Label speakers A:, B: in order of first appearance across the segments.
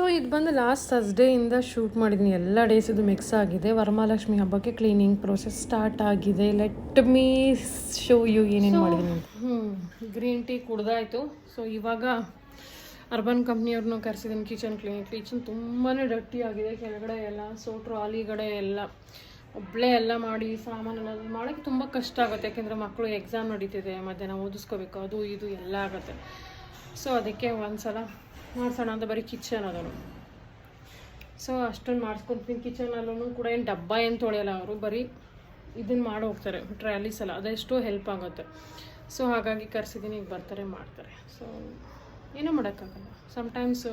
A: So ಇದು ಬಂದು last ಥರ್ಸ್ಡೇಯಿಂದ shoot ಮಾಡಿದ್ದೀನಿ. ಎಲ್ಲ ಡೇಸ್ ಇದು ಮಿಕ್ಸ್ ಆಗಿದೆ. ವರಮಹಾಲಕ್ಷ್ಮಿ ಹಬ್ಬಕ್ಕೆ ಕ್ಲೀನಿಂಗ್ ಪ್ರೋಸೆಸ್ ಸ್ಟಾರ್ಟ್ ಆಗಿದೆ. ಲೆಟ್ ಮೀ ಶೋ ಯು ಏನೇನು ಮಾಡಿದ್ದೀನಿ ಅಂತ. ಗ್ರೀನ್ ಟೀ ಕುಡ್ದಾಯಿತು. ಸೊ ಇವಾಗ ಅರ್ಬನ್ ಕಂಪ್ನಿಯವ್ರನ್ನೂ ಕರೆಸಿದ್ದೀನಿ ಕಿಚನ್ ತುಂಬಾ ಡರ್ಟಿ ಆಗಿದೆ ಕೆಳಗಡೆ ಎಲ್ಲ. ಸೊ ಟ್ರಾಲಿಗಡೆ ಎಲ್ಲ ಒಬ್ಬಳೇ ಎಲ್ಲ ಮಾಡಿ ಸಾಮಾನೆಲ್ಲ ಮಾಡೋಕ್ಕೆ ತುಂಬ ಕಷ್ಟ ಆಗುತ್ತೆ. ಯಾಕೆಂದರೆ ಮಕ್ಕಳು ಎಕ್ಸಾಮ್ ನಡೀತಿದೆ, ಮಧ್ಯಾಹ್ನ ಓದಿಸ್ಕೋಬೇಕು, ಅದು ಇದು ಎಲ್ಲ ಆಗುತ್ತೆ. ಸೊ ಅದಕ್ಕೆ ಒಂದು ಸಲ ಮಾಡಿಸೋಣ ಅಂತ ಬರೀ ಕಿಚನ್ ಅದನ್ನು. ಸೊ ಅಷ್ಟೊಂದು ಮಾಡಿಸ್ಕೊತೀನಿ. ಕಿಚನಲ್ಲೂ ಕೂಡ ಏನು ಡಬ್ಬ ಏನು ತೊಳೆಯಲ್ಲ ಅವರು, ಬರೀ ಇದನ್ನು ಮಾಡಿ ಹೋಗ್ತಾರೆ ಟ್ರಾಲೀಸ್ ಎಲ್ಲ, ಅದೆಷ್ಟೋ ಹೆಲ್ಪ್ ಆಗುತ್ತೆ. ಸೊ ಹಾಗಾಗಿ ಕರೆಸಿದ್ದೀನಿ, ಈಗ ಬರ್ತಾರೆ ಮಾಡ್ತಾರೆ. ಸೊ ಏನೂ ಮಾಡೋಕ್ಕಾಗಲ್ಲ. ಸಮ್ಟೈಮ್ಸ್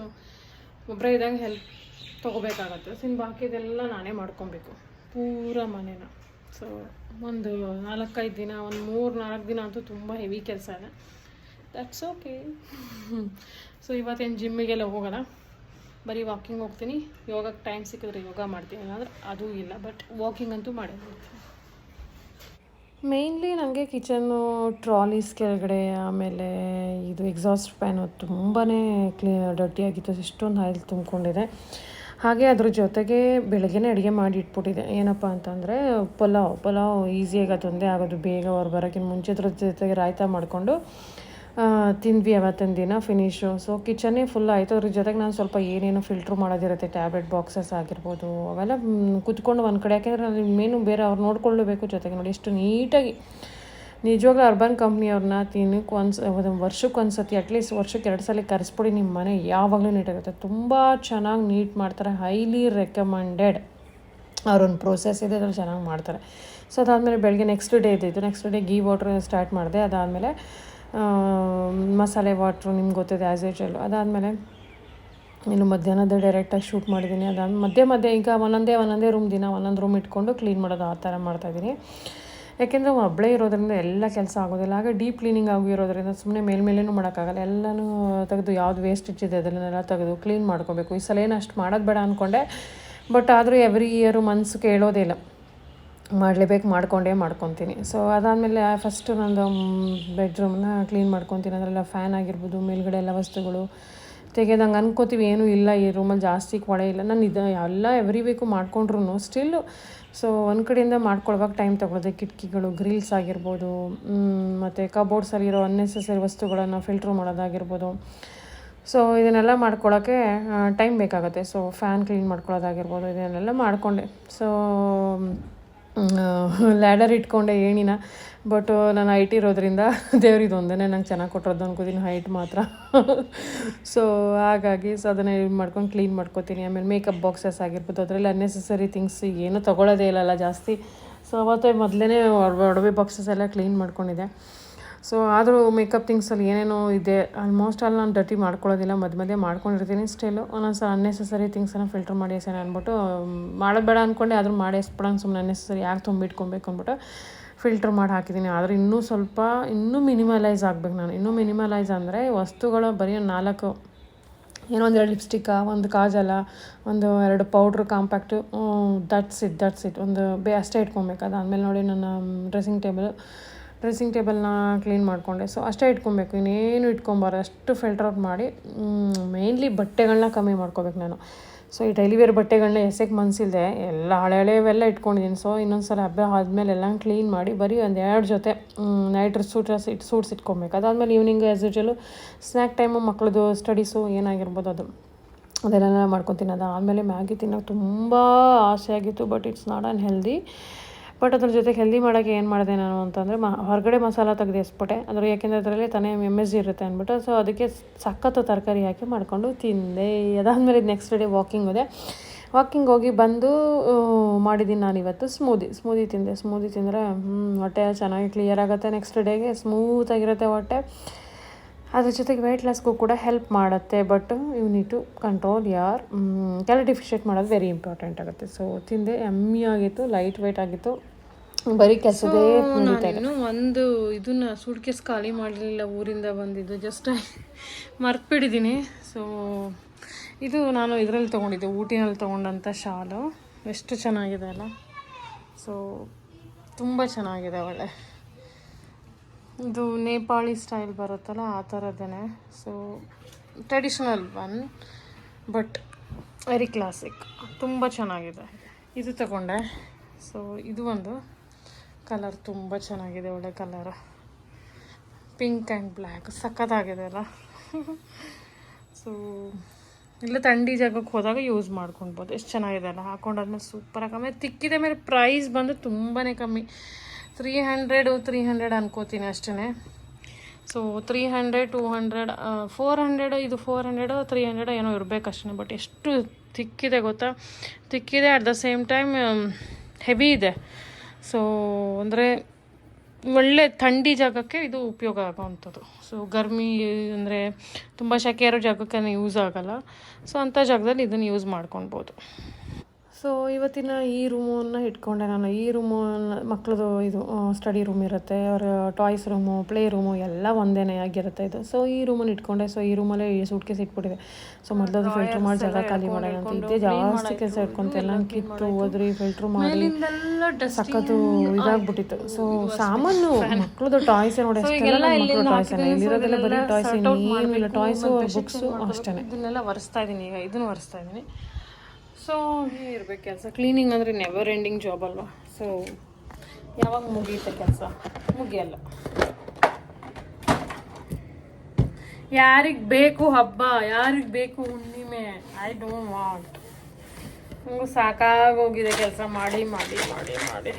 A: ಒಬ್ಬರೇ ಇದ್ದಾಗ ಹೆಲ್ಪ್ ತೊಗೋಬೇಕಾಗತ್ತೆ. ಬಾಕಿದೆಲ್ಲ ನಾನೇ ಮಾಡ್ಕೊಬೇಕು ಪೂರ ಮನೇನ. ಸೊ ಒಂದು 4-5 ದಿನ, ಒಂದು 3-4 ದಿನ ಅಂತೂ ತುಂಬ ಹೆವಿ ಕೆಲಸ ಇದೆ. That's okay. ಸೊ ಇವತ್ತೇನು ಜಿಮ್ಮಿಗೆಲ್ಲ ಹೋಗೋಲ್ಲ, ಬರೀ ವಾಕಿಂಗ್ ಹೋಗ್ತೀನಿ. ಯೋಗಕ್ಕೆ ಟೈಮ್ ಸಿಕ್ಕಿದ್ರೆ ಯೋಗ ಮಾಡ್ತೀನಿ, ಅಂದರೆ ಅದೂ ಇಲ್ಲ. ಬಟ್ ವಾಕಿಂಗ್ ಅಂತೂ ಮಾಡೇ ಮಾಡ್ತೀನಿ. ಮೇಯ್ನ್ಲಿ ನನಗೆ ಕಿಚನ್ನು ಟ್ರಾಲೀಸ್ ಕೆಳಗಡೆ, ಆಮೇಲೆ ಇದು ಎಕ್ಸಾಸ್ಟ್ ಫ್ಯಾನು ತುಂಬಾ ಡರ್ಟಿಯಾಗಿತ್ತು. ಎಷ್ಟೊಂದು ಆಯಿಲ್ ತುಂಬಿಕೊಂಡಿದೆ. ಹಾಗೆ ಅದ್ರ ಜೊತೆಗೆ ಬೆಳಗ್ಗೆನೇ ಅಡುಗೆ ಮಾಡಿ ಇಟ್ಬಿಟ್ಟಿದೆ. ಏನಪ್ಪ ಅಂತಂದರೆ ಪಲಾವ್ ಈಸಿಯಾಗಿ ಅದೊಂದೇ ಆಗೋದು, ಬೇಗ ಅವ್ರು ಬರೋಕ್ಕಿಂತ ಮುಂಚೆ. ಅದ್ರ ಜೊತೆಗೆ ರಾಯ್ತ ಮಾಡಿಕೊಂಡು ತಿಂದ್ವಿ ಅವತ್ತಿನ ದಿನ ಫಿನಿಶು. ಸೊ ಕಿಚನ್ನೇ ಫುಲ್ ಆಯಿತು. ಅದ್ರ ಜೊತೆಗೆ ನಾನು ಸ್ವಲ್ಪ ಏನೇನು ಫಿಲ್ಟ್ರ್ ಮಾಡೋದಿರುತ್ತೆ, ಟ್ಯಾಬ್ಲೆಟ್ ಬಾಕ್ಸಸ್ ಆಗಿರ್ಬೋದು, ಅವೆಲ್ಲ ಕುತ್ಕೊಂಡು ಒಂದು ಕಡೆ. ಯಾಕೆಂದರೆ ನಾನು ಮೇನು ಬೇರೆ ಅವ್ರು ನೋಡ್ಕೊಳ್ಳಬೇಕು. ಜೊತೆಗೆ ನೋಡಿ ಎಷ್ಟು ನೀಟಾಗಿ, ನಿಜವಾಗ್ಲೂ ಅರ್ಬನ್ ಕಂಪ್ನಿಯವ್ರನ್ನ ವರ್ಷಕ್ಕೆ ಅಟ್ಲೀಸ್ಟ್ ವರ್ಷಕ್ಕೆ 2 ಸಲ ಕರೆಸ್ಬಿಡಿ. ನಿಮ್ಮ ಮನೆ ಯಾವಾಗಲೂ ನೀಟಾಗುತ್ತೆ. ತುಂಬ ಚೆನ್ನಾಗಿ ನೀಟ್ ಮಾಡ್ತಾರೆ. Highly recommended. ಅವ್ರೊಂದು ಪ್ರೋಸೆಸ್ ಇದೆ, ಅದ್ರಲ್ಲಿ ಚೆನ್ನಾಗಿ ಮಾಡ್ತಾರೆ. ಸೊ ಅದಾದಮೇಲೆ ಬೆಳಗ್ಗೆ next day ghee water start ಮಾಡಿದೆ. ಅದಾದಮೇಲೆ ಮಸಾಲೆ ವಾಟ್ರು ನಿಮ್ಗೆ ಗೊತ್ತಿದೆ ಆ್ಯಸ್ ಯೂಶುವಲ್. ಅದಾದಮೇಲೆ ಇನ್ನು ಮಧ್ಯಾಹ್ನದ ಡೈರೆಕ್ಟಾಗಿ ಶೂಟ್ ಮಾಡಿದ್ದೀನಿ. ಅದಾದ ಮಧ್ಯೆ ಈಗ ಒಂದೊಂದೇ ರೂಮ್, ದಿನ ಒಂದೊಂದು ರೂಮ್ ಇಟ್ಕೊಂಡು ಕ್ಲೀನ್ ಮಾಡೋದು ಆ ಥರ ಮಾಡ್ತಾಯಿದ್ದೀನಿ. ಯಾಕೆಂದರೆ ಒಬ್ಬಳೇ ಇರೋದ್ರಿಂದ ಎಲ್ಲ ಕೆಲಸ ಆಗೋದಿಲ್ಲ. ಹಾಗೆ ಡೀಪ್ ಕ್ಲೀನಿಂಗ್ ಆಗಿರೋದ್ರಿಂದ ಸುಮ್ಮನೆ ಮೇಲೇನೂ ಮಾಡೋಕ್ಕಾಗಲ್ಲ. ಎಲ್ಲನೂ ತೆಗೆದು ಯಾವ್ದು ವೇಸ್ಟೇಜ್ ಇದೆ ಅದನ್ನೆಲ್ಲ ತೆಗೆದು ಕ್ಲೀನ್ ಮಾಡ್ಕೋಬೇಕು. ಈ ಸಲ ಏನು ಅಷ್ಟು ಮಾಡೋದು ಬೇಡ ಅಂದ್ಕೊಂಡೆ. ಬಟ್ ಆದರೂ ಎವ್ರಿ ಇಯರು ಮನ್ಸು ಕೇಳೋದೇ ಇಲ್ಲ, ಮಾಡಲೇಬೇಕು, ಮಾಡ್ಕೊತೀನಿ. ಸೊ ಅದಾದಮೇಲೆ ಫಸ್ಟು ನಂದು ಬೆಡ್ರೂಮ್ನ ಕ್ಲೀನ್ ಮಾಡ್ಕೊತೀನಿ. ಅದರೆಲ್ಲ ಫ್ಯಾನ್ ಆಗಿರ್ಬೋದು, ಮೇಲ್ಗಡೆ ಎಲ್ಲ ವಸ್ತುಗಳು ತೆಗೆದಂಗೆ ಅನ್ಕೋತೀವಿ. ಏನೂ ಇಲ್ಲ ಈ ರೂಮಲ್ಲಿ ಜಾಸ್ತಿ ಕೊಳೆ ಇಲ್ಲ. ನಾನು ಎಲ್ಲ ಎವ್ರಿ ವೀಕು ಮಾಡ್ಕೊಂಡ್ರು ಸ್ಟಿಲ್ಲು. ಸೊ ಒಂದು ಕಡೆಯಿಂದ ಮಾಡ್ಕೊಳ್ವಾಗ ಟೈಮ್ ತೊಗೊಳೋದೆ. ಕಿಟಕಿಗಳು, ಗ್ರಿಲ್ಸ್ ಆಗಿರ್ಬೋದು, ಮತ್ತು ಕಬೋರ್ಡ್ಸಲ್ಲಿರೋ ಅನ್ನೆಸೆಸರಿ ವಸ್ತುಗಳನ್ನು ಫಿಲ್ಟ್ರ್ ಮಾಡೋದಾಗಿರ್ಬೋದು. ಸೊ ಇದನ್ನೆಲ್ಲ ಮಾಡ್ಕೊಳ್ಳೋಕ್ಕೆ ಟೈಮ್ ಬೇಕಾಗುತ್ತೆ. ಸೊ ಫ್ಯಾನ್ ಕ್ಲೀನ್ ಮಾಡ್ಕೊಳ್ಳೋದಾಗಿರ್ಬೋದು, ಇದನ್ನೆಲ್ಲ ಮಾಡಿಕೊಂಡೆ. ಸೊ ಲ್ಯಾಡರ್ ಇಟ್ಕೊಂಡೆ ಏಣಿನ. ಬಟ್ ನಾನು ಹೈಟ್ ಇರೋದ್ರಿಂದ ದೇವ್ರಿಗೆ ಒಂದೇ ನಂಗೆ ಚೆನ್ನಾಗಿ ಕೊಟ್ಟಿರೋದು ಅನ್ಕೋತೀನಿ, ಹೈಟ್ ಮಾತ್ರ. ಸೊ ಹಾಗಾಗಿ ಅದನ್ನು ಮಾಡ್ಕೊಂಡು ಕ್ಲೀನ್ ಮಾಡ್ಕೊತೀನಿ. ಆಮೇಲೆ ಮೇಕಪ್ ಬಾಕ್ಸಸ್ ಆಗಿರ್ಬೋದು, ಅದರಲ್ಲಿ ಅನ್ನೆಸೆಸರಿ ಥಿಂಗ್ಸ್ ಏನೂ ತೊಗೊಳ್ಳೋದೇ ಇಲ್ಲಲ್ಲ ಜಾಸ್ತಿ. ಸೊ ಅವತ್ತೇ ಮೊದಲೇ ಒಡವೆ ಬಾಕ್ಸಸ್ ಎಲ್ಲ ಕ್ಲೀನ್ ಮಾಡ್ಕೊಂಡಿದ್ದೆ. ಸೊ ಆದರೂ ಮೇಕಪ್ ಥಿಂಗ್ಸಲ್ಲಿ ಏನೇನೋ ಇದೆ. ಆಲ್ಮೋಸ್ಟ್ ಅಲ್ಲಿ ನಾನು ಡರ್ಟಿ ಮಾಡ್ಕೊಳ್ಳೋದಿಲ್ಲ, ಮಧ್ಯೆ ಮಾಡ್ಕೊಂಡಿರ್ತೀನಿ. ಸ್ಟಿಲ್ಲು ಒಂದೊಂದು ಅನ್ನೆಸೆಸರಿ ಥಿಂಗ್ಸನ್ನು ಫಿಲ್ಟರ್ ಮಾಡಿ ಎಸೆನ ಅಂದ್ಬಿಟ್ಟು ಮಾಡೋದು ಬೇಡ ಅಂದ್ಕೊಂಡೆ. ಆದರೂ ಮಾಡಿ ಎಸ್ಬಿಡೋಣ, ಸುಮ್ಮನೆ ಅನ್ನೆಸೆಸರಿ ಯಾಕೆ ತುಂಬಿಟ್ಕೊಬೇಕು ಅಂದ್ಬಿಟ್ಟು ಫಿಲ್ಟ್ರ್ ಮಾಡಿ ಹಾಕಿದ್ದೀನಿ. ಆದರೆ ಇನ್ನೂ ಮಿನಿಮಲೈಸ್ ಆಗಬೇಕು ನಾನು. ಇನ್ನೂ ಮಿನಿಮಲೈಸ್ ಅಂದರೆ ವಸ್ತುಗಳು ಬರೀ 4, ಏನೋ 1-2 ಲಿಪ್ಸ್ಟಿಕ್ಕ, 1 ಕಾಜಲ, 1-2 ಪೌಡ್ರು, ಕಾಂಪ್ಯಾಕ್ಟು, ದಟ್ಸ್ ಇಟ್ ಒಂದು ಅಷ್ಟೇ ಇಟ್ಕೊಬೇಕು. ಅದಾದಮೇಲೆ ನೋಡಿ ನನ್ನ ಡ್ರೆಸ್ಸಿಂಗ್ ಟೇಬಲ್ನ ಕ್ಲೀನ್ ಮಾಡಿಕೊಂಡೆ. ಸೊ ಅಷ್ಟೇ ಇಟ್ಕೊಬೇಕು, ಇನ್ನೇನು ಇಟ್ಕೊಬಾರ್ದು. ಅಷ್ಟು ಫಿಲ್ಟರ್ ಔಟ್ ಮಾಡಿ ಮೇಯ್ನ್ಲಿ ಬಟ್ಟೆಗಳನ್ನ ಕಮ್ಮಿ ಮಾಡ್ಕೋಬೇಕು ನಾನು. ಸೊ ಈ ಡೈಲಿ ವೇರ್ ಬಟ್ಟೆಗಳನ್ನ ಎಸೆಗೆ ಮನಸ್ಸಿಲ್ಲದೆ ಎಲ್ಲ ಹಳೆವೆಲ್ಲ ಇಟ್ಕೊಂಡಿದ್ದೀನಿ. ಸೊ ಇನ್ನೊಂದು ಸಲ ಹಬ್ಬ ಆದಮೇಲೆ ಎಲ್ಲ ಕ್ಲೀನ್ ಮಾಡಿ ಬರೀ 1-2 ಜೊತೆ ನೈಟ್ ಸೂಟ್ಸ್ ಇಟ್ಕೊಬೇಕು. ಅದಾದಮೇಲೆ ಈವ್ನಿಂಗ್ ಆ್ಯಸ್ ಯೂಶುವಲು ಸ್ನ್ಯಾಕ್ ಟೈಮು, ಮಕ್ಕಳದು ಸ್ಟಡೀಸು ಏನಾಗಿರ್ಬೋದು ಅದನ್ನೆಲ್ಲ ಮಾಡ್ಕೊತೀನಿ. ಅದಾದಮೇಲೆ ಮ್ಯಾಗಿ ತಿನ್ನೋಕೆ ತುಂಬ ಆಸೆ ಆಗಿತ್ತು. But it's not unhealthy. But ಅದ್ರ ಜೊತೆಗೆ ಹೆಲ್ದಿ ಮಾಡೋಕ್ಕೆ ಏನು ಮಾಡಿದೆ ನಾನು ಅಂತಂದರೆ ಹೊರಗಡೆ ಮಸಾಲ ತೆಗೆದು ಎಸ್ಬಿಟ್ಟೆ. ಯಾಕೆಂದರೆ ಅದರಲ್ಲಿ ತಾನೇ MSG ಇರುತ್ತೆ ಅಂದ್ಬಿಟ್ಟು. ಸೊ ಅದಕ್ಕೆ ಸಖತ್ತು ತರಕಾರಿ ಹಾಕಿ ಮಾಡಿಕೊಂಡು ತಿಂದೆ. ಅದಾದಮೇಲೆ ನೆಕ್ಸ್ಟ್ ಡೇ ವಾಕಿಂಗ್ ಹೋಗಿ ಬಂದು ಮಾಡಿದ್ದೀನಿ ನಾನು ಇವತ್ತು ಸ್ಮೂದಿ ತಿಂದೆ. ಸ್ಮೂದಿ ತಿಂದರೆ ಹೊಟ್ಟೆ ಚೆನ್ನಾಗಿ ಕ್ಲಿಯರ್ ಆಗುತ್ತೆ. ನೆಕ್ಸ್ಟ್ ಡೇಗೆ ಸ್ಮೂತಾಗಿರುತ್ತೆ ಹೊಟ್ಟೆ. ಅದ್ರ ಜೊತೆಗೆ ವೆಯ್ಟ್ ಲಾಸ್ಗೂ ಕೂಡ ಹೆಲ್ಪ್ ಮಾಡುತ್ತೆ. But you need to control your calorie deficit ಮಾಡೋದು ವೆರಿ ಇಂಪಾರ್ಟೆಂಟ್ ಆಗುತ್ತೆ. ಸೊ ತಿಂದೆ, ಎಮ್ಮಿ ಆಗಿತ್ತು, ಲೈಟ್ ವೆಯ್ಟ್ ಆಗಿತ್ತು, ಬರೀ ಕೆಲಸದೇ. ನಾನು ಒಂದು ಇದನ್ನ ಸೂಟ್ಕೇಸ್ ಖಾಲಿ ಮಾಡಲಿಲ್ಲ, ಊರಿಂದ ಬಂದಿದ್ದು ಜಸ್ಟ್ ಮರ್ತ್ಬಿಟ್ಟಿದ್ದೀನಿ. ಸೊ ಇದು ನಾನು ಇದರಲ್ಲಿ ತೊಗೊಂಡಿದ್ದೆ, ಊಟಿನಲ್ಲಿ ತೊಗೊಂಡಂಥ ಶಾಲು. ಎಷ್ಟು ಚೆನ್ನಾಗಿದೆ ಅಲ್ಲ. ಸೊ ತುಂಬ ಚೆನ್ನಾಗಿದೆ, ಒಳ್ಳೆ ಇದು ನೇಪಾಳಿ ಸ್ಟೈಲ್ ಬರುತ್ತಲ್ಲ ಆ ಥರದೇ. So traditional one, but very classic, ತುಂಬ ಚೆನ್ನಾಗಿದೆ. ಇದು ತಗೊಂಡೆ. ಸೊ ಇದು ಒಂದು ಕಲರ್ ತುಂಬ ಚೆನ್ನಾಗಿದೆ, ಒಳ್ಳೆ ಕಲರ್, ಪಿಂಕ್ ಆ್ಯಂಡ್ ಬ್ಲ್ಯಾಕ್, ಸಖತ್ತಾಗಿದೆ ಅಲ್ಲ. ಸೊ ಇಲ್ಲ ಥಂಡಿ ಜಾಗಕ್ಕೆ ಹೋದಾಗ ಯೂಸ್ ಮಾಡ್ಕೊಳ್ಬೋದು. ಎಷ್ಟು ಚೆನ್ನಾಗಿದೆ ಅಲ್ಲ, ಹಾಕೊಂಡಾದ್ಮೇಲೆ ಸೂಪರಾಗಿ. ಆಮೇಲೆ ತಿಕ್ಕಿದೆ. ಮೇಲೆ ಪ್ರೈಸ್ ಬಂದು ತುಂಬಾ ಕಮ್ಮಿ, 300 ಅನ್ಕೋತೀನಿ ಅಷ್ಟೇ. ಸೊ 300, 200, 400, ಇದು 400, 300 ಏನೋ ಇರಬೇಕಷ್ಟೇ. ಬಟ್ ಎಷ್ಟು ತಿಕ್ಕಿದೆ ಗೊತ್ತಾ, ತಿಕ್ಕಿದೆ, at the same time heavy ಇದೆ. ಸೊ ಅಂದರೆ ಒಳ್ಳೆ ಥಂಡಿ ಜಾಗಕ್ಕೆ ಇದು ಉಪಯೋಗ ಆಗೋವಂಥದ್ದು. ಸೊ ಗರ್ಮಿ ಅಂದರೆ ತುಂಬ ಸೆಕೆ ಇರೋ ಜಾಗಕ್ಕೆ ಯೂಸ್ ಆಗೋಲ್ಲ. ಸೊ ಅಂಥ ಜಾಗದಲ್ಲಿ ಇದನ್ನು ಯೂಸ್ ಮಾಡ್ಕೊಳ್ಬೋದು. ಸೊ ಇವತ್ತಿನ ಈ ರೂಮನ್ನು ಇಟ್ಕೊಂಡೆ ನಾನು. ಈ ರೂಮು ಮಕ್ಕಳದು ಇದು ಸ್ಟಡಿ ರೂಮ್ ಇರುತ್ತೆ, ಅವರ ಟಾಯ್ಸ್ ರೂಮು, ಪ್ಲೇ ರೂಮು ಎಲ್ಲ ಒಂದೇ ಆಗಿರುತ್ತೆ ಇದು. ಸೊ ಈ ರೂಮನ್ನು ಇಟ್ಕೊಂಡೆ. ಸೊ ಈ ರೂಮಲ್ಲೇ ಸೂಟ್ ಕೇಸ್ ಇಟ್ಬಿಟ್ಟಿದೆ. ಸೊ ಮೊದಲದು ಫಿಲ್ಟ್ರ್ ಮಾಡಿ ಜಾಗ ಖಾಲಿ ಮಾಡೋಣ ಅಂತ ಇದ್ದೆ. ಜಾಸ್ತಿ ಕೆಲಸ ಇಟ್ಕೊಂತ ಎಲ್ಲ ಕಿತ್ತು ಹೋದ್ರಿ, ಫಿಲ್ಟ್ರ್ ಮಾಡಿ ಸಖತ್ತು ಇದಾಗ್ಬಿಟ್ಟಿತ್ತು. ಸೊ ಸಾಮಾನು ಮಕ್ಕಳದು ಟಾಯ್ಸ್ ನೋಡಿ, ಅಷ್ಟೆಲ್ಲ ಮಕ್ಕಳು ಟಾಯ್ಸ್ ಇಲ್ಲಿರೋದೆಲ್ಲ ಬರೀ ಟಾಯ್ಸ್, ಏನಿಲ್ಲ ಟಾಯ್ಸು, ಬುಕ್ಸು ಅಷ್ಟೇ. ಇದನ್ನೆಲ್ಲ ಒರೆಸ್ತಾ ಇದ್ದೀನಿ, ಈಗ ಇದನ್ನು ಒರೆಸ್ತಾ ಇದ್ದೀನಿ. ಸೊ ಇರಬೇಕು ಕೆಲಸ. ಕ್ಲೀನಿಂಗ್ ಅಂದರೆ ನೆವರ್ ಎಂಡಿಂಗ್ ಜಾಬ್ ಅಲ್ವಾ. ಸೊ ಯಾವಾಗ ಮುಗಿಯುತ್ತೆ ಕೆಲಸ? ಮುಗಿಯಲ್ಲ. ಯಾರಿಗೆ ಬೇಕು ಹಬ್ಬ, ಯಾರಿಗೆ ಬೇಕು ಹುಣ್ಣಿಮೆ? I don't want. ನನಗೂ ಸಾಕಾಗೋಗಿದೆ ಕೆಲಸ ಮಾಡಿ ಮಾಡಿ ಮಾಡಿ ಮಾಡಿ.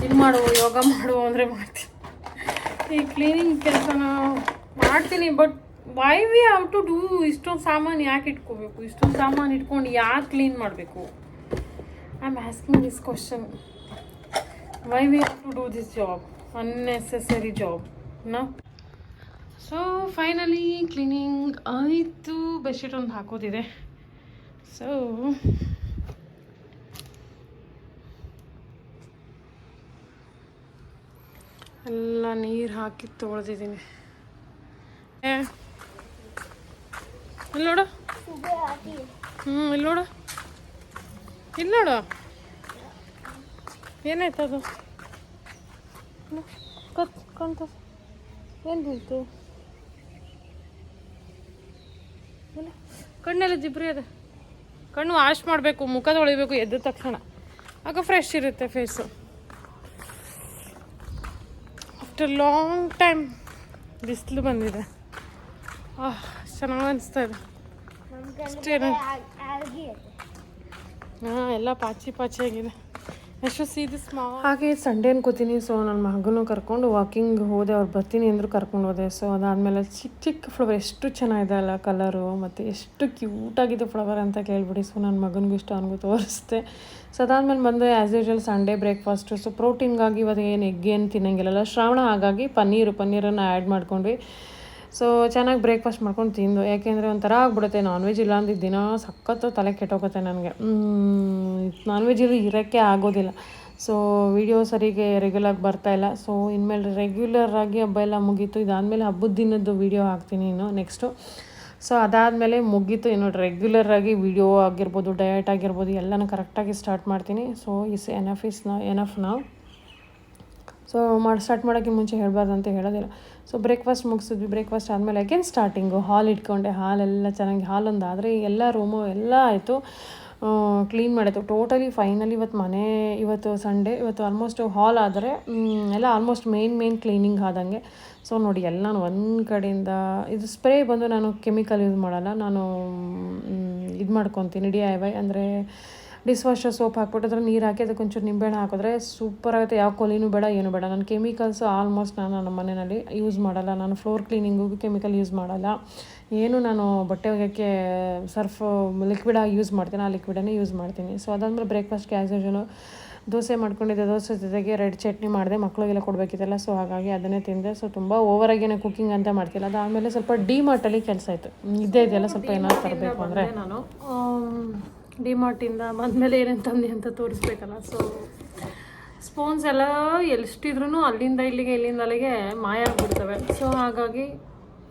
A: ಜಿಮ್ ಮಾಡು, ಯೋಗ ಮಾಡು ಅಂದರೆ ಮಾಡ್ತೀನಿ. ಈ ಕ್ಲೀನಿಂಗ್ ಕೆಲಸನ ಮಾಡ್ತೀನಿ, but why we have to do? ಇಷ್ಟೊಂದು ಸಾಮಾನು ಯಾಕೆ ಇಟ್ಕೋಬೇಕು? ಇಷ್ಟೊಂದು ಸಾಮಾನು ಇಟ್ಕೊಂಡು ಯಾಕೆ ಕ್ಲೀನ್ ಮಾಡಬೇಕು? I am asking this question. Why we have to do this job, unnecessary job ನಾ. ಸೊ ಫೈನಲಿ ಕ್ಲೀನಿಂಗ್ ಆಯಿತು. ಬೆಡ್ಶೀಟ್ ಒಂದು ಹಾಕೋದಿದೆ. ಸೊ ಎಲ್ಲ ನೀರು ಹಾಕಿ ತೊಳೆದಿದ್ದೀನಿ. ಇಲ್ಲಿ ನೋಡು, ಇಲ್ಲಿ ನೋಡು, ಇಲ್ಲಿ ನೋಡು, ಏನಾಯ್ತದು? ಕಂತ ಏನು ಬೀಳ್ತು? ಕಣ್ಣೆಲ್ಲ ಜಿಬ್ರಿ ಅದ. ಕಣ್ಣು ವಾಶ್ ಮಾಡಬೇಕು, ಮುಖ ತೊಳಿಬೇಕು ಎದ್ದ ತಕ್ಷಣ, ಆಗ ಫ್ರೆಶ್ ಇರುತ್ತೆ ಫೇಸು. ಆಫ್ಟರ್ ಲಾಂಗ್ ಟೈಮ್ ಬಿಸಿಲು ಬಂದಿದೆ. ಚೆನ್ನಾಗಿ ಅನಿಸ್ತಾ ಇದೆ ಅಷ್ಟೇನು. ಹಾಂ, ಎಲ್ಲ ಪಾಚಿ ಪಾಚಿ ಆಗಿದೆ. ಎಷ್ಟು ಸೀದಿ ಹಾಗೆ ಸಂಡೇ ಅನ್ಕೋತೀನಿ. ಸೊ ನನ್ನ ಮಗನೂ ಕರ್ಕೊಂಡು ವಾಕಿಂಗ್ ಹೋದೆ. ಅವ್ರು ಬರ್ತೀನಿ ಅಂದರು ಕರ್ಕೊಂಡು ಹೋದೆ. ಸೊ ಅದಾದಮೇಲೆ ಚಿಕ್ಕ ಚಿಕ್ಕ ಫ್ಲವರ್ ಎಷ್ಟು ಚೆನ್ನಾಗಿದೆ ಅಲ್ಲ ಕಲರು, ಮತ್ತು ಎಷ್ಟು ಕ್ಯೂಟಾಗಿದೆ ಫ್ಲವರ್ ಅಂತ ಕೇಳ್ಬಿಡಿ. ಸೊ ನನ್ನ ಮಗನಿಗೂ ಇಷ್ಟ, ಅವನಿಗೂ ತೋರಿಸ್ದೆ. ಸೊ ಅದಾದಮೇಲೆ ಬಂದು as usual Sunday breakfast. So ಪ್ರೋಟೀನ್ಗಾಗಿ ಇವತ್ತು ಏನು ಎಗ್ ಏನು ತಿನ್ನಂಗಿಲ್ಲ, ಶ್ರಾವಣ, ಹಾಗಾಗಿ ಪನ್ನೀರನ್ನು ಆ್ಯಡ್ ಮಾಡ್ಕೊಂಡ್ವಿ. ಸೊ ಚೆನ್ನಾಗಿ ಬ್ರೇಕ್ಫಾಸ್ಟ್ ಮಾಡ್ಕೊಂಡು ತಿಂದು. ಯಾಕೆಂದರೆ ಒಂಥರ ಆಗ್ಬಿಡುತ್ತೆ ನಾನ್ ವೆಜ್ ಇಲ್ಲ ಅಂದಿದ್ದ ದಿನ ಸಖತ್ತು ತಲೆ ಕೆಟ್ಟೋಗುತ್ತೆ ನನಗೆ. ನಾನ್ ವೆಜ್ ಇರೋಕ್ಕೆ ಆಗೋದಿಲ್ಲ. ಸೊ ವಿಡಿಯೋ ಸರಿಗೆ ರೆಗ್ಯುಲರಾಗಿ ಬರ್ತಾಯಿಲ್ಲ. ಸೊ ಇನ್ಮೇಲೆ ರೆಗ್ಯುಲರಾಗಿ ಹಬ್ಬ ಎಲ್ಲ ಮುಗೀತು. ಇದಾದಮೇಲೆ ಹಬ್ಬದ ದಿನದ್ದು ವೀಡಿಯೋ ಹಾಕ್ತೀನಿ ಇನ್ನು ನೆಕ್ಸ್ಟು. ಸೊ ಅದಾದಮೇಲೆ ಮುಗೀತು. ಇನ್ನು ರೆಗ್ಯುಲರಾಗಿ ವಿಡಿಯೋ ಆಗಿರ್ಬೋದು, ಡಯಟ್ ಆಗಿರ್ಬೋದು ಎಲ್ಲನೂ ಕರೆಕ್ಟಾಗಿ ಸ್ಟಾರ್ಟ್ ಮಾಡ್ತೀನಿ. ಸೊ ಇಸ್ ಎನಫ್ ನಾವು. ಸೊ ಸ್ಟಾರ್ಟ್ ಮಾಡೋಕ್ಕೆ ಮುಂಚೆ ಹೇಳಬಾರ್ದು ಅಂತ ಹೇಳೋದಿಲ್ಲ. ಸೊ ಬ್ರೇಕ್ಫಾಸ್ಟ್ ಮುಗಿಸಿದ್ವಿ. ಬ್ರೇಕ್ಫಾಸ್ಟ್ ಆದಮೇಲೆ ಅಗೇನ್ ಸ್ಟಾರ್ಟಿಂಗು ಹಾಲ್ ಇಟ್ಕೊಂಡೆ. ಹಾಲೆಲ್ಲ ಚೆನ್ನಾಗಿ ಹಾಲೊಂದು ಆದರೆ ಎಲ್ಲ ರೂಮು ಎಲ್ಲ ಆಯಿತು, ಕ್ಲೀನ್ ಮಾಡಿತ್ತು ಟೋಟಲಿ. ಫೈನಲಿ ಇವತ್ತು ಸಂಡೇ, ಇವತ್ತು ಆಲ್ಮೋಸ್ಟ್ ಹಾಲ್ ಆದರೆ ಎಲ್ಲ ಆಲ್ಮೋಸ್ಟ್ ಮೇನ್ ಕ್ಲೀನಿಂಗ್ ಆದಂಗೆ. ಸೊ ನೋಡಿ ಎಲ್ಲ ನಾನು ಒಂದು ಕಡೆಯಿಂದ ಇದು ಸ್ಪ್ರೇ ಬಂದು ನಾನು ಕೆಮಿಕಲ್ ಯೂಸ್ ಮಾಡಲ್ಲ. ನಾನು ಇದು ಮಾಡ್ಕೊತೀನಿ DIY, ಅಂದರೆ ಡಿಸ್ ವಾಷರ್ ಸೋಪ್ ಹಾಕ್ಬಿಟ್ಟು ಅದ್ರ ನೀರು ಹಾಕಿ ಅದಕ್ಕೆ ಒಂಚೂರು ನಿಂಬೆಹಣ್ಣು ಹಾಕಿದ್ರೆ ಸೂಪರ್ ಆಗುತ್ತೆ. ಯಾವ ಕೊಲಿನೂ ಬೇಡ, ಏನು ಬೇಡ. ನಾನು ಕೆಮಿಕಲ್ಸು ಆಲ್ಮೋಸ್ಟ್ ನಾನು ನಮ್ಮ ಮನೆಯಲ್ಲಿ ಯೂಸ್ ಮಾಡಲ್ಲ. ನಾನು ಫ್ಲೋರ್ ಕ್ಲೀನಿಂಗಿಗೂ ಕೆಮಿಕಲ್ ಯೂಸ್ ಮಾಡಲ್ಲ. ಏನು ನಾನು ಬಟ್ಟೆ ಒಗೆಯೋಕ್ಕೆ ಸರ್ಫ್ ಲಿಕ್ವಿಡಾಗಿ ಯೂಸ್ ಮಾಡ್ತೀನಿ, ಆ ಲಿಕ್ವಿಡನ್ನೇ ಯೂಸ್ ಮಾಡ್ತೀನಿ. ಸೊ ಅದಾದಮೇಲೆ ಬ್ರೇಕ್ಫಾಸ್ಟ್ಗೆ ಆ್ಯಸ್ ಯೂಶುವಲ್ ದೋಸೆ ಮಾಡ್ಕೊಂಡಿದ್ದೆ. ದೋಸೆ ಜೊತೆಗೆ ರೆಡ್ ಚಟ್ನಿ ಮಾಡಿದೆ, ಮಕ್ಕಳಿಗೆಲ್ಲ ಕೊಡಬೇಕಿತ್ತಲ್ಲ. ಸೊ ಹಾಗಾಗಿ ಅದನ್ನೇ ತಿಂದೆ. ಸೊ ತುಂಬ ಓವರಾಗೇನೆ ಕುಕ್ಕಿಂಗ್ ಅಂತ ಮಾಡ್ತಿಲ್ಲ. ಅದಾದಮೇಲೆ ಸ್ವಲ್ಪ ಡಿಮಾರ್ಟಲ್ಲಿ ಕೆಲಸ ಇತ್ತು, ಇದೆಯಲ್ಲ ಸ್ವಲ್ಪ ಏನಾದ್ರು ತರಬೇಕು ಅಂದರೆ. ನಾನು ಡಿಮಾರ್ಟಿಂದ ಬಂದಮೇಲೆ ಏನೇನು ತಂದೆ ಅಂತ ತೋರಿಸ್ಬೇಕಲ್ಲ. ಸೊ ಸ್ಪೂನ್ಸ್ ಎಲ್ಲ ಎಷ್ಟಿದ್ರೂ ಅಲ್ಲಿಂದ ಅಲ್ಲಿಗೆ ಮಾಯ ಆಗಿಬಿಡ್ತವೆ. ಸೊ ಹಾಗಾಗಿ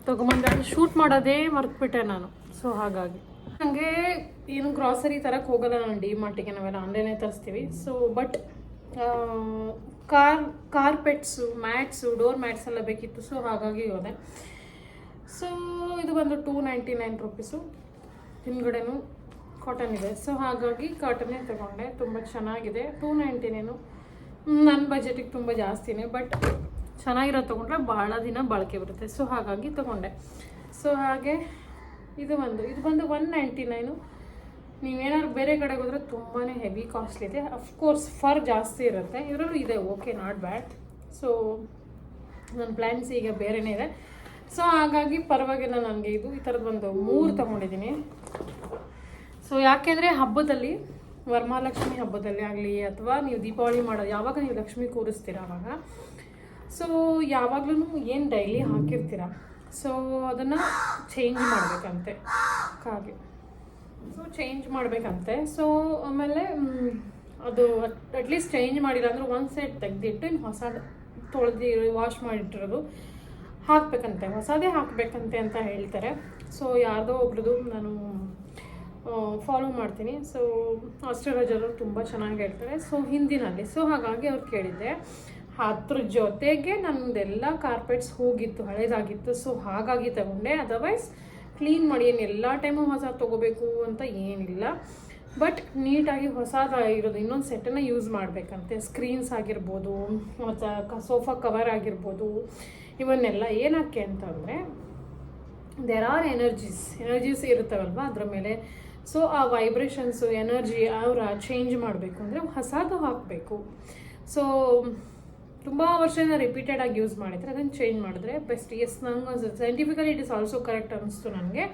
A: ತೊಗೊಂಬಂದೆ. ಅದು ಶೂಟ್ ಮಾಡೋದೇ ಮರ್ತ್ಬಿಟ್ಟೆ ನಾನು. ಸೊ ಹಾಗಾಗಿ ನನಗೆ ಏನು ಗ್ರಾಸರಿ ತರಕ್ಕೆ ಹೋಗೋಲ್ಲ ನಾನು ಡಿಮಾರ್ಟಿಗೆ, ನಾವೆಲ್ಲ ಆನ್ಲೈನೇ ತರಿಸ್ತೀವಿ. So but carpets, mats, door mats ಎಲ್ಲ ಬೇಕಿತ್ತು. ಸೊ ಹಾಗಾಗಿ ಹೋದೆ. ಸೊ ಇದು ಬಂದು 299 ರೂಪೀಸು. ಹಿಂದ್ಗಡೆನೂ ಕಾಟನ್ ಇದೆ. ಸೊ ಹಾಗಾಗಿ ಕಾಟನ್ನೇ ತಗೊಂಡೆ. ತುಂಬ ಚೆನ್ನಾಗಿದೆ. 299 ನನ್ನ ಬಜೆಟಿಗೆ ತುಂಬ ಜಾಸ್ತಿನೇ, ಬಟ್ ಚೆನ್ನಾಗಿರೋ ತೊಗೊಂಡ್ರೆ ಭಾಳ ದಿನ ಬಾಳಿಕೆ ಬರುತ್ತೆ. ಸೊ ಹಾಗಾಗಿ ತೊಗೊಂಡೆ. ಸೊ ಹಾಗೆ ಇದು ಬಂದು 199. ನೀವೇನಾದ್ರು ಬೇರೆ ಕಡೆಗೆ ಹೋದರೆ ತುಂಬಾ ಹೆವಿ ಕಾಸ್ಟ್ಲಿ ಇದೆ. ಅಫ್ಕೋರ್ಸ್ ಫರ್ ಜಾಸ್ತಿ ಇರುತ್ತೆ, ಇದರಲ್ಲೂ ಇದೆ, ಓಕೆ, ನಾಟ್ ಬ್ಯಾಡ್. ಸೊ ನನ್ನ ಪ್ಲ್ಯಾನ್ಸ್ ಈಗ ಬೇರೆಯೇ ಇದೆ. ಸೊ ಹಾಗಾಗಿ ಪರವಾಗಿಲ್ಲ. ನನಗೆ ಈ ಥರದ್ದು ಒಂದು 3 ತೊಗೊಂಡಿದ್ದೀನಿ. ಸೊ ಯಾಕೆಂದರೆ ಹಬ್ಬದಲ್ಲಿ, ವರಮಹಾಲಕ್ಷ್ಮಿ ಹಬ್ಬದಲ್ಲಿ ಆಗಲಿ ಅಥವಾ ನೀವು ದೀಪಾವಳಿ ಮಾಡೋದು, ಯಾವಾಗ ನೀವು ಲಕ್ಷ್ಮಿ ಕೂರಿಸ್ತೀರ ಅವಾಗ, ಸೊ ಯಾವಾಗಲೂ ಏನು ಡೈಲಿ ಹಾಕಿರ್ತೀರ, ಸೊ ಅದನ್ನು ಚೇಂಜ್ ಮಾಡಬೇಕಂತೆ ಹಾಗೆ. So change ಮಾಡಬೇಕಂತೆ. ಸೊ ಆಮೇಲೆ ಅದು ಅಟ್ಲೀಸ್ಟ್ ಚೇಂಜ್ ಮಾಡಿಲ್ಲ ಅಂದರೆ ಒಂದು ಸೆಟ್ ತೆಗೆದಿಟ್ಟು ಇನ್ನು ಹೊಸದು ತೊಳೆದು ವಾಶ್ ಮಾಡಿಟ್ಟಿರೋದು ಹಾಕಬೇಕಂತೆ, ಹೊಸದೇ ಹಾಕಬೇಕಂತೆ ಅಂತ ಹೇಳ್ತಾರೆ. ಸೊ ಯಾರ್ದೋ ಒಬ್ರದ್ದು ನಾನು ಫಾಲೋ ಮಾಡ್ತೀನಿ. ಸೊ ಆಸ್ಟ್ರೇಲಿಯಾಜರು ತುಂಬ ಚೆನ್ನಾಗಿ ಹೇಳ್ತಾರೆ, ಸೊ ಹಿಂದಿನಲ್ಲಿ. ಸೊ ಹಾಗಾಗಿ ಅವ್ರು ಕೇಳಿದ್ದೆ. ಅದ್ರ ಜೊತೆಗೆ ನನ್ನದೆಲ್ಲ ಕಾರ್ಪೆಟ್ಸ್ ಹೋಗಿತ್ತು, ಹಳೇದಾಗಿತ್ತು. ಸೊ ಹಾಗಾಗಿ ತಗೊಂಡೆ. ಅದರ್ವೈಸ್ ಕ್ಲೀನ್ ಮಾಡಿ ಏನು ಎಲ್ಲ ಟೈಮು ಹೊಸ ತೊಗೋಬೇಕು ಅಂತ ಏನಿಲ್ಲ, ಬಟ್ ನೀಟಾಗಿ ಹೊಸದಾಗಿರೋದು ಇನ್ನೊಂದು ಸೆಟ್ಟನ್ನು ಯೂಸ್ ಮಾಡಬೇಕಂತೆ. ಸ್ಕ್ರೀನ್ಸ್ ಆಗಿರ್ಬೋದು ಮತ್ತು ಸೋಫಾ ಕವರ್ ಆಗಿರ್ಬೋದು, ಇವನ್ನೆಲ್ಲ ಏನಕ್ಕೆ ಅಂತಂದರೆ ದೇರ್ ಆರ್ ಎನರ್ಜೀಸ್ ಇರುತ್ತವಲ್ವ ಅದ್ರ ಮೇಲೆ. ಸೊ ಆ ವೈಬ್ರೇಷನ್ಸು ಎನರ್ಜಿ ಅವರ ಚೇಂಜ್ ಮಾಡಬೇಕು ಅಂದರೆ ಹೊಸದು ಹಾಕಬೇಕು. ಸೊ ತುಂಬ ವರ್ಷದಿಂದ ರಿಪೀಟೆಡಾಗಿ ಯೂಸ್ ಮಾಡಿದರೆ ಅದನ್ನು ಚೇಂಜ್ ಮಾಡಿದ್ರೆ ಬೆಸ್ಟ್. ಎಸ್, ನಂಗೆ scientifically it is also correct ಅನ್ನಿಸ್ತು ನನಗೆ.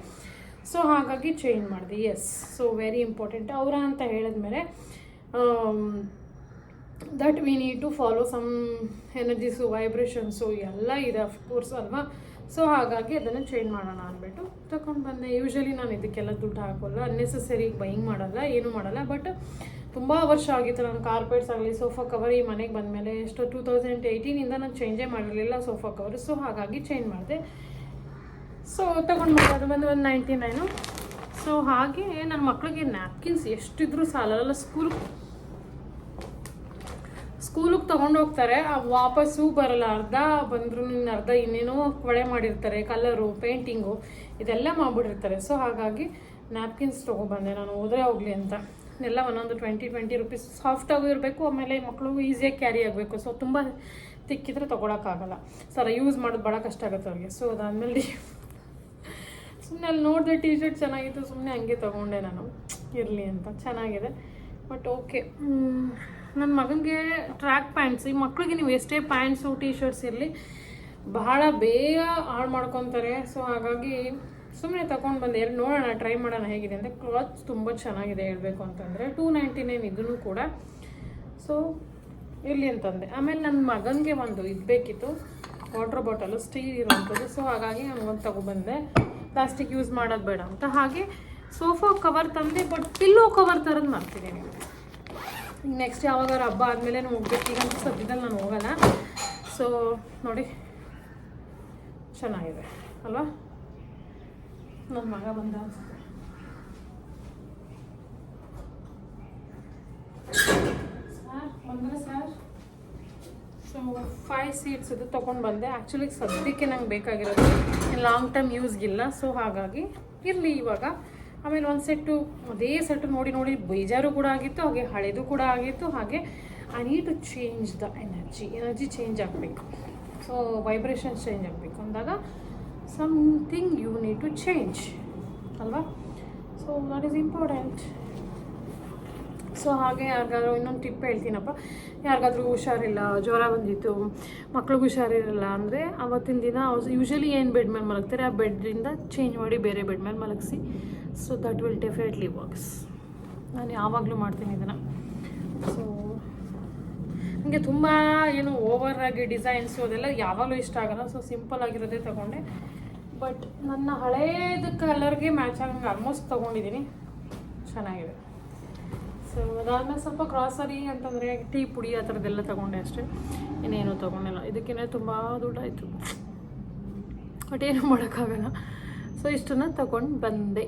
A: ಸೊ ಹಾಗಾಗಿ ಚೇಂಜ್ ಮಾಡಿದೆ. ಎಸ್, ಸೊ ವೆರಿ ಇಂಪಾರ್ಟೆಂಟ್ ಅವರ ಅಂತ ಹೇಳಿದ್ಮೇಲೆ that we need to follow some energies, vibrations ಎಲ್ಲ ಇದೆ ಅಫ್ಕೋರ್ಸ್ ಅಲ್ವಾ. ಸೊ ಹಾಗಾಗಿ ಅದನ್ನು ಚೇಂಜ್ ಮಾಡೋಣ ಅಂದ್ಬಿಟ್ಟು ತಗೊಂಡು ಬಂದೆ. ಯೂಶ್ವಲಿ ನಾನು ಇದಕ್ಕೆಲ್ಲ ದುಡ್ಡು ಹಾಕೋಲ್ಲ, ಅನ್ನೆಸೆಸರಿ ಬೈಯಿಂಗ್ ಮಾಡಲ್ಲ, ಏನೂ ಮಾಡಲ್ಲ. ಬಟ್ ತುಂಬ ವರ್ಷ ಆಗಿತ್ತು ನನ್ನ ಕಾರ್ಪೆಟ್ಸ್ ಆಗಲಿ ಸೋಫಾ ಕವರ್ ಈ ಮನೆಗೆ ಬಂದಮೇಲೆ. ಎಷ್ಟು 2018ಇಂದ ನಾನು ಚೇಂಜೇ ಮಾಡಿರಲಿಲ್ಲ ಸೋಫಾ ಕವರ್. ಸೊ ಹಾಗಾಗಿ ಚೇಂಜ್ ಮಾಡಿದೆ. ಸೊ ತೊಗೊಂಡು ಅದು ಬಂದು 199. ಸೊ ಹಾಗೆ ನನ್ನ ಮಕ್ಕಳಿಗೆ ನ್ಯಾಪ್ಕಿನ್ಸ್ ಎಷ್ಟಿದ್ರೂ ಸಾಲಲ್ಲ. ಸ್ಕೂಲಿಗೆ ತೊಗೊಂಡು ಹೋಗ್ತಾರೆ, ವಾಪಸ್ಸು ಬರಲ್ಲ. ಅರ್ಧ ಬಂದರೂ ಅರ್ಧ ಇನ್ನೇನೋ ಕೊಳೆ ಮಾಡಿರ್ತಾರೆ, ಕಲರು, ಪೇಂಟಿಂಗು ಇದೆಲ್ಲ ಮಾಡಿಬಿಟ್ಟಿರ್ತಾರೆ. ಸೊ ಹಾಗಾಗಿ ನ್ಯಾಪ್ಕಿನ್ಸ್ ತೊಗೊಬಂದೆ ನಾನು, ಹೋದರೆ ಹೋಗಲಿ ಅಂತ. ಎಲ್ಲ ಒಂದೊಂದು 20 ರೂಪೀಸ್. ಸಾಫ್ಟಾಗೂ ಇರಬೇಕು, ಆಮೇಲೆ ಮಕ್ಕಳಿಗೂ ಈಸಿಯಾಗಿ ಕ್ಯಾರಿ ಆಗಬೇಕು. ಸೊ ತುಂಬ ತಿಕ್ಕಿದ್ರೆ ತೊಗೊಳಕ್ಕಾಗಲ್ಲ, ಸರ್ ಯೂಸ್ ಮಾಡೋದು ಭಾಳ ಕಷ್ಟ ಆಗುತ್ತೆ ಅವ್ರಿಗೆ. ಸೊ ಅದಾದಮೇಲೆ ಸುಮ್ಮನೆ ಅಲ್ಲಿ ನೋಡಿದೆ ಟೀ ಶರ್ಟ್ ಚೆನ್ನಾಗಿತ್ತು, ಸುಮ್ಮನೆ ಹಂಗೆ ತೊಗೊಂಡೆ ನಾನು, ಇರಲಿ ಅಂತ. ಚೆನ್ನಾಗಿದೆ, ಬಟ್ ಓಕೆ. ನನ್ನ ಮಗನಿಗೆ ಟ್ರ್ಯಾಕ್ ಪ್ಯಾಂಟ್ಸ್, ಈ ಮಕ್ಕಳಿಗೆ ನೀವು ಎಷ್ಟೇ ಪ್ಯಾಂಟ್ಸು ಟೀ ಶರ್ಟ್ಸ್ ಇರಲಿ ಬಹಳ ಬೇಗ ಹಾಳು ಮಾಡ್ಕೊತಾರೆ. ಸೊ ಹಾಗಾಗಿ ಸುಮ್ಮನೆ ತೊಗೊಂಡು ಬಂದೆ. ನೋಡೋಣ, ಟ್ರೈ ಮಾಡೋಣ ಹೇಗಿದೆ ಅಂತ. ಕ್ಲಾತ್ಸ್ ತುಂಬ ಚೆನ್ನಾಗಿದೆ ಹೇಳಬೇಕು ಅಂತಂದರೆ. 299 ಇದೂ ಕೂಡ. ಸೊ ಇರಲಿ ಅಂತಂದೆ. ಆಮೇಲೆ ನನ್ನ ಮಗನಿಗೆ ಒಂದು ಇದು ಬೇಕಿತ್ತು, ವಾಟರ್ ಬಾಟಲು, ಸ್ಟೀಲ್ ಇರೋವಂಥದ್ದು. ಸೊ ಹಾಗಾಗಿ ನನಗೊಂದು ತೊಗೊಬಂದೆ, ಪ್ಲಾಸ್ಟಿಕ್ ಯೂಸ್ ಮಾಡೋದು ಬೇಡ ಅಂತ. ಹಾಗೆ ಸೋಫಾ ಕವರ್ ತಂದೆ, ಬಟ್ ಪಿಲ್ಲೋ ಕವರ್ ಥರದ್ದು ಮಾಡ್ತಿದ್ದೀನಿ. ಈಗ ನೆಕ್ಸ್ಟ್ ಯಾವಾಗಾರು ಹಬ್ಬ ಆದಮೇಲೆ ನಾನು ಹೋಗ್ಬೇಕು. ಈಗಂತೂ ಸದ್ಯದಲ್ಲಿ ನಾನು ಹೋಗೋಲ್ಲ. ಸೊ ನೋಡಿ, ಚೆನ್ನಾಗಿದೆ ಅಲ್ವಾ. ನನ್ನ ಮಗ ಬಂದ ಅನ್ಸುತ್ತೆ. ಸರ್ ಬಂದರೆ ಸರ್. ಸೊ 5 ಸೀಟ್ಸ್ ಇದು ತೊಗೊಂಡು ಬಂದೆ. ಆ್ಯಕ್ಚುಲಿ ಸದ್ಯಕ್ಕೆ ನಂಗೆ ಬೇಕಾಗಿರೋದು ಲಾಂಗ್ ಟರ್ಮ್ ಯೂಸ್ಗಿಲ್ಲ. ಸೊ ಹಾಗಾಗಿ ಇರಲಿ ಇವಾಗ. ಆಮೇಲೆ ಒಂದು ಸೆಟ್ಟು, ಅದೇ ಸೆಟ್ಟು ನೋಡಿ ನೋಡಿ ಬೇಜಾರು ಕೂಡ ಆಗಿತ್ತು, ಹಾಗೆ ಹಳೇದು ಕೂಡ ಆಗಿತ್ತು. ಹಾಗೆ I need to change the energy change ಆಗಬೇಕು. ಸೊ ವೈಬ್ರೇಷನ್ಸ್ ಚೇಂಜ್ ಆಗಬೇಕು ಅಂದಾಗ something you need to change ಅಲ್ವಾ. So that is important. So ಹಾಗೆ ಯಾರಿಗಾದ್ರೂ ಇನ್ನೊಂದು ಟಿಪ್ ಹೇಳ್ತೀನಪ್ಪ. ಯಾರಿಗಾದ್ರೂ ಹುಷಾರಿಲ್ಲ, ಜ್ವರ ಬಂದಿತ್ತು, ಮಕ್ಳಿಗೆ ಹುಷಾರಿರಲ್ಲ ಅಂದರೆ ಆವತ್ತಿನ ದಿನ ಯೂಶ್ವಲಿ ಏನು ಬೆಡ್ ಮೇಲೆ ಮಲಗ್ತಾರೆ ಆ ಬೆಡ್ಡಿಂದ ಚೇಂಜ್ ಮಾಡಿ ಬೇರೆ ಬೆಡ್ ಮೇಲೆ ಮಲಗಿಸಿ. So that will definitely works. ನಾನು ಯಾವಾಗಲೂ ಮಾಡ್ತೀನಿ ಇದನ್ನು. ಸೊ ನನಗೆ ತುಂಬ ಏನು ಓವರಾಗಿ ಡಿಸೈನ್ಸು ಅದೆಲ್ಲ ಯಾವಾಗಲೂ ಇಷ್ಟ ಆಗೋಲ್ಲ. ಸೊ ಸಿಂಪಲ್ ಆಗಿರೋದೇ ತೊಗೊಂಡೆ. ಬಟ್ ನನ್ನ ಹಳೇದು ಕಲರ್ಗೆ ಮ್ಯಾಚ್ ಆಗಂಗೆ ಆಲ್ಮೋಸ್ಟ್ ತೊಗೊಂಡಿದ್ದೀನಿ, ಚೆನ್ನಾಗಿದೆ. ಸೊ ಅದಾದಮೇಲೆ ಸ್ವಲ್ಪ ಗ್ರಾಸರಿ ಅಂತಂದರೆ ಟೀ ಪುಡಿ ಆ ಥರದ್ದೆಲ್ಲ ತೊಗೊಂಡೆ ಅಷ್ಟೇ, ಇನ್ನೇನು ತೊಗೊಂಡಿಲ್ಲ. ಇದಕ್ಕೇ ತುಂಬ ದುಡ್ಡಾಯಿತು, ಬಟ್ ಏನೂ ಮಾಡೋಕ್ಕಾಗಲ್ಲ. ಸೊ ಇಷ್ಟನ್ನು ತೊಗೊಂಡು ಬಂದೆ.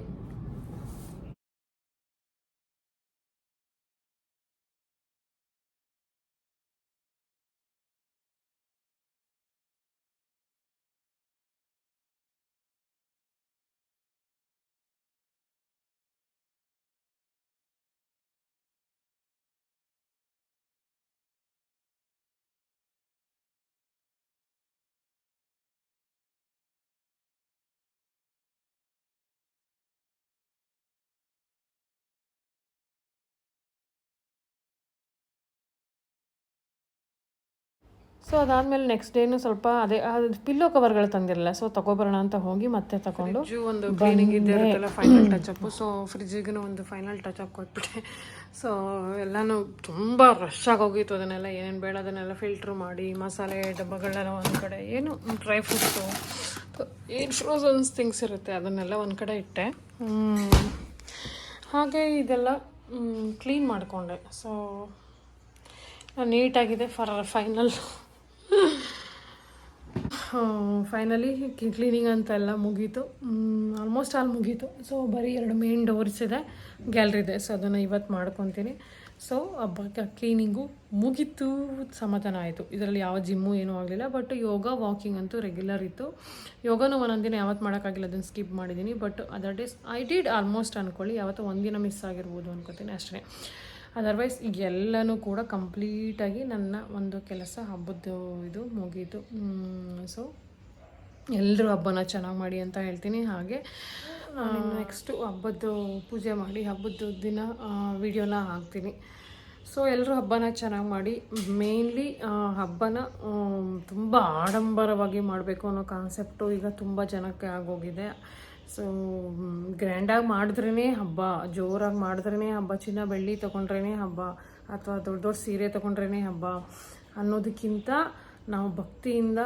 A: ಸೊ ಅದಾದಮೇಲೆ ನೆಕ್ಸ್ಟ್ ಡೇನು ಸ್ವಲ್ಪ ಅದೇ ಪಿಲ್ಲೋ ಕವರ್ಗಳು ತಂದಿರಲಿಲ್ಲ, ಸೊ ತೊಗೊಬರೋಣ ಅಂತ ಹೋಗಿ ಮತ್ತೆ ತಗೊಂಡು ಒಂದು ಕ್ಲೀನಿಂಗ್ ಇದ್ದೇ ಇರುತ್ತಲ್ಲ ಫೈನಲ್ ಟಚಪ್ಪು. ಸೊ ಫ್ರಿಜ್ಜಿಗೂ ಒಂದು ಫೈನಲ್ ಟಚಪ್ ಕೊಟ್ಬಿಟ್ಟೆ. ಸೊ ಎಲ್ಲನೂ ತುಂಬ ರಶ್ ಆಗೋಗಿತ್ತು. ಅದನ್ನೆಲ್ಲ ಏನೇನು ಬೇಡ ಅದನ್ನೆಲ್ಲ ಫಿಲ್ಟ್ರ್ ಮಾಡಿ, ಮಸಾಲೆ ಡಬ್ಬಗಳೆಲ್ಲ ಒಂದು ಕಡೆ, ಏನು ಡ್ರೈ ಫ್ರೂಟ್ಸು, ಏನು ಫ್ರೋಝನ್ಸ್ ಥಿಂಗ್ಸ್ ಇರುತ್ತೆ ಅದನ್ನೆಲ್ಲ ಒಂದು ಕಡೆ ಇಟ್ಟೆ. ಹಾಗೆ ಇದೆಲ್ಲ ಕ್ಲೀನ್ ಮಾಡಿಕೊಂಡೆ. ಸೊ ನೀಟಾಗಿದೆ ಫೈನಲಿ ಕ್ಲೀನಿಂಗ್ ಅಂತೆಲ್ಲ ಮುಗೀತು, ಆಲ್ಮೋಸ್ಟ್ ಆಲ್ ಮುಗೀತು. ಸೊ ಬರೀ 2 ಮೇನ್ ಡೋರ್ಸ್ ಇದೆ, ಗ್ಯಾಲ್ರಿ ಇದೆ. ಸೊ ಅದನ್ನು ಇವತ್ತು ಮಾಡ್ಕೊತೀನಿ. ಸೊ ಹಬ್ಬ ಕ್ಲೀನಿಂಗು ಮುಗೀತು, ಸಮಾಧಾನ ಆಯಿತು. ಇದರಲ್ಲಿ ಯಾವ ಜಿಮ್ಮು ಏನೂ ಆಗಲಿಲ್ಲ, ಬಟ್ ಯೋಗ ವಾಕಿಂಗ್ ಅಂತೂ ರೆಗ್ಯುಲರ್ ಇತ್ತು. ಯೋಗನೂ ಒಂದೊಂದು ದಿನ ಯಾವತ್ತು ಮಾಡೋಕ್ಕಾಗಿಲ್ಲ, ಅದನ್ನು ಸ್ಕಿಪ್ ಮಾಡಿದ್ದೀನಿ. But other days I did almost ಅಂದ್ಕೊಳ್ಳಿ, ಯಾವತ್ತೂ ಒಂದಿನ ಮಿಸ್ ಆಗಿರ್ಬೋದು ಅನ್ಕೋತೀನಿ ಅಷ್ಟೇ. ಅದರ್ವೈಸ್ ಎಲ್ಲನೂ ಕೂಡ ಕಂಪ್ಲೀಟಾಗಿ ನನ್ನ ಒಂದು ಕೆಲಸ ಹಬ್ಬದ್ದು ಇದು ಮುಗೀತು. ಸೊ ಎಲ್ಲರೂ ಹಬ್ಬನ ಚೆನ್ನಾಗಿ ಮಾಡಿ ಅಂತ ಹೇಳ್ತೀನಿ. ಹಾಗೆ ನೆಕ್ಸ್ಟು ಹಬ್ಬದ್ದು ಪೂಜೆ ಮಾಡಿ ಹಬ್ಬದ ದಿನ ವಿಡಿಯೋನ ಹಾಕ್ತೀನಿ. ಸೊ ಎಲ್ಲರೂ ಹಬ್ಬನ ಚೆನ್ನಾಗಿ ಮಾಡಿ, ಮೇನ್ಲಿ ಹಬ್ಬನ ತುಂಬ ಆಡಂಬರವಾಗಿ ಮಾಡಬೇಕು ಅನ್ನೋ ಕಾನ್ಸೆಪ್ಟು ಈಗ ತುಂಬ ಜನಕ್ಕೆ ಆಗೋಗಿದೆ. ಸೊ ಗ್ರ್ಯಾಂಡಾಗಿ ಮಾಡಿದ್ರೇ ಹಬ್ಬ, ಜೋರಾಗಿ ಮಾಡಿದ್ರೇ ಹಬ್ಬ, ಚಿನ್ನ ಬೆಳ್ಳಿ ತೊಗೊಂಡ್ರೇ ಹಬ್ಬ, ಅಥವಾ ದೊಡ್ಡ ದೊಡ್ಡ ಸೀರೆ ತೊಗೊಂಡ್ರೇ ಹಬ್ಬ ಅನ್ನೋದಕ್ಕಿಂತ ನಾವು ಭಕ್ತಿಯಿಂದ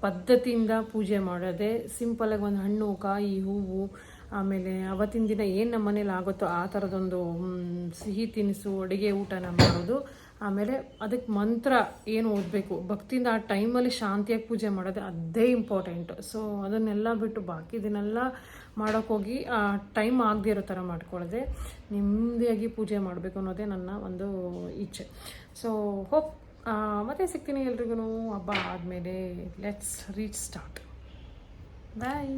A: ಪದ್ಧತಿಯಿಂದ ಪೂಜೆ ಮಾಡೋದೇ ಸಿಂಪಲಾಗಿ ಒಂದು ಹಣ್ಣು, ಕಾಯಿ, ಹೂವು, ಆಮೇಲೆ ಅವತ್ತಿನ ದಿನ ಏನು ನಮ್ಮ ಮನೇಲಿ ಆಗುತ್ತೋ ಆ ಥರದೊಂದು ಸಿಹಿ ತಿನಿಸು, ಅಡುಗೆ ಊಟನ ಮಾಡೋದು. ಆಮೇಲೆ ಅದಕ್ಕೆ ಮಂತ್ರ ಏನು ಓದಬೇಕು, ಭಕ್ತಿಯಿಂದ ಆ ಟೈಮಲ್ಲಿ ಶಾಂತಿಯಾಗಿ ಪೂಜೆ ಮಾಡೋದು, ಅದೇ ಇಂಪಾರ್ಟೆಂಟು. ಸೊ ಅದನ್ನೆಲ್ಲ ಬಿಟ್ಟು ಬಾಕಿ ಇದನ್ನೆಲ್ಲ ಮಾಡೋಕ್ಕೋಗಿ ಟೈಮ್ ಆಗದೆ ಇರೋ ಥರ ಮಾಡ್ಕೊಳ್ಳೋದೆ, ನೆಮ್ಮದಿಯಾಗಿ ಪೂಜೆ ಮಾಡಬೇಕು ಅನ್ನೋದೇ ನನ್ನ ಒಂದು ಇಚ್ಛೆ. ಸೊ ಹೋಪ್ ಮತ್ತೆ ಸಿಗ್ತೀನಿ ಎಲ್ರಿಗೂ ಹಬ್ಬ ಆದಮೇಲೆ. Let's reach start. ಬಾಯ್.